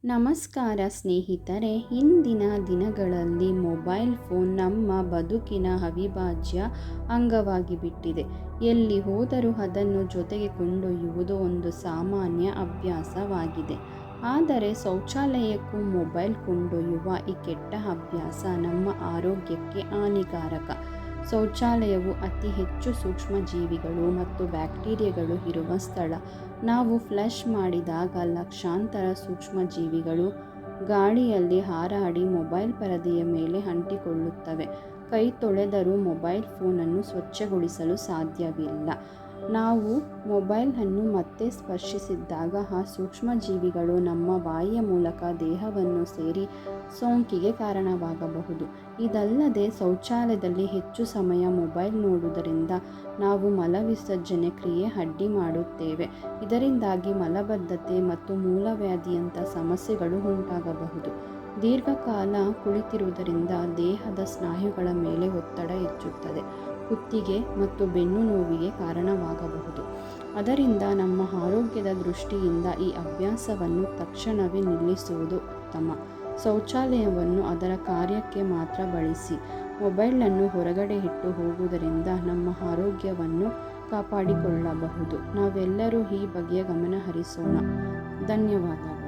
ನಮಸ್ಕಾರ ಸ್ನೇಹಿತರೆ, ಇಂದಿನ ದಿನಗಳಲ್ಲಿ ಮೊಬೈಲ್ ಫೋನ್ ನಮ್ಮ ಬದುಕಿನ ಅವಿಭಾಜ್ಯ ಅಂಗವಾಗಿ ಬಿಟ್ಟಿದೆ. ಎಲ್ಲಿ ಹೋದರೂ ಅದನ್ನು ಜೊತೆಗೆ ಕೊಂಡೊಯ್ಯುವುದು ಒಂದು ಸಾಮಾನ್ಯ ಅಭ್ಯಾಸವಾಗಿದೆ. ಆದರೆ ಶೌಚಾಲಯಕ್ಕೂ ಮೊಬೈಲ್ ಕೊಂಡೊಯ್ಯುವ ಈ ಕೆಟ್ಟ ಅಭ್ಯಾಸ ನಮ್ಮ ಆರೋಗ್ಯಕ್ಕೆ ಹಾನಿಕಾರಕ. ಶೌಚಾಲಯವು ಅತಿ ಹೆಚ್ಚು ಸೂಕ್ಷ್ಮಜೀವಿಗಳು ಮತ್ತು ಬ್ಯಾಕ್ಟೀರಿಯಾಗಳು ಇರುವ ಸ್ಥಳ. ನಾವು ಫ್ಲಶ್ ಮಾಡಿದಾಗ ಲಕ್ಷಾಂತರ ಸೂಕ್ಷ್ಮಜೀವಿಗಳು ಗಾಳಿಯಲ್ಲಿ ಹಾರಾಡಿ ಮೊಬೈಲ್ ಪರದೆಯ ಮೇಲೆ ಅಂಟಿಕೊಳ್ಳುತ್ತವೆ. ಕೈ ತೊಳೆದರೂ ಮೊಬೈಲ್ ಫೋನನ್ನು ಸ್ವಚ್ಛಗೊಳಿಸಲು ಸಾಧ್ಯವಿಲ್ಲ. ನಾವು ಮೊಬೈಲನ್ನು ಮತ್ತೆ ಸ್ಪರ್ಶಿಸಿದಾಗ ಆ ಸೂಕ್ಷ್ಮಜೀವಿಗಳು ನಮ್ಮ ಬಾಯಿಯ ಮೂಲಕ ದೇಹವನ್ನು ಸೇರಿ ಸೋಂಕಿಗೆ ಕಾರಣವಾಗಬಹುದು. ಇದಲ್ಲದೆ ಶೌಚಾಲಯದಲ್ಲಿ ಹೆಚ್ಚು ಸಮಯ ಮೊಬೈಲ್ ನೋಡುವುದರಿಂದ ನಾವು ಮಲವಿಸರ್ಜನೆ ಕ್ರಿಯೆ ಅಡ್ಡಿ ಮಾಡುತ್ತೇವೆ. ಇದರಿಂದಾಗಿ ಮಲಬದ್ಧತೆ ಮತ್ತು ಮೂಲವ್ಯಾಧಿಯಂಥ ಸಮಸ್ಯೆಗಳು ಉಂಟಾಗಬಹುದು. ದೀರ್ಘಕಾಲ ಕುಳಿತಿರುವುದರಿಂದ ದೇಹದ ಸ್ನಾಯುಗಳ ಮೇಲೆ ಒತ್ತಡ ಹೆಚ್ಚುತ್ತದೆ, ಕುತ್ತಿಗೆ ಮತ್ತು ಬೆನ್ನು ನೋವಿಗೆ ಕಾರಣವಾಗಬಹುದು. ಅದರಿಂದ ನಮ್ಮ ಆರೋಗ್ಯದ ದೃಷ್ಟಿಯಿಂದ ಈ ಅಭ್ಯಾಸವನ್ನು ತಕ್ಷಣವೇ ನಿಲ್ಲಿಸುವುದು ಉತ್ತಮ. ಶೌಚಾಲಯವನ್ನು ಅದರ ಕಾರ್ಯಕ್ಕೆ ಮಾತ್ರ ಬಳಸಿ. ಮೊಬೈಲನ್ನು ಹೊರಗಡೆ ಇಟ್ಟು ಹೋಗುವುದರಿಂದ ನಮ್ಮ ಆರೋಗ್ಯವನ್ನು ಕಾಪಾಡಿಕೊಳ್ಳಬಹುದು. ನಾವೆಲ್ಲರೂ ಈ ಬಗ್ಗೆ ಗಮನ ಹರಿಸೋಣ. ಧನ್ಯವಾದ.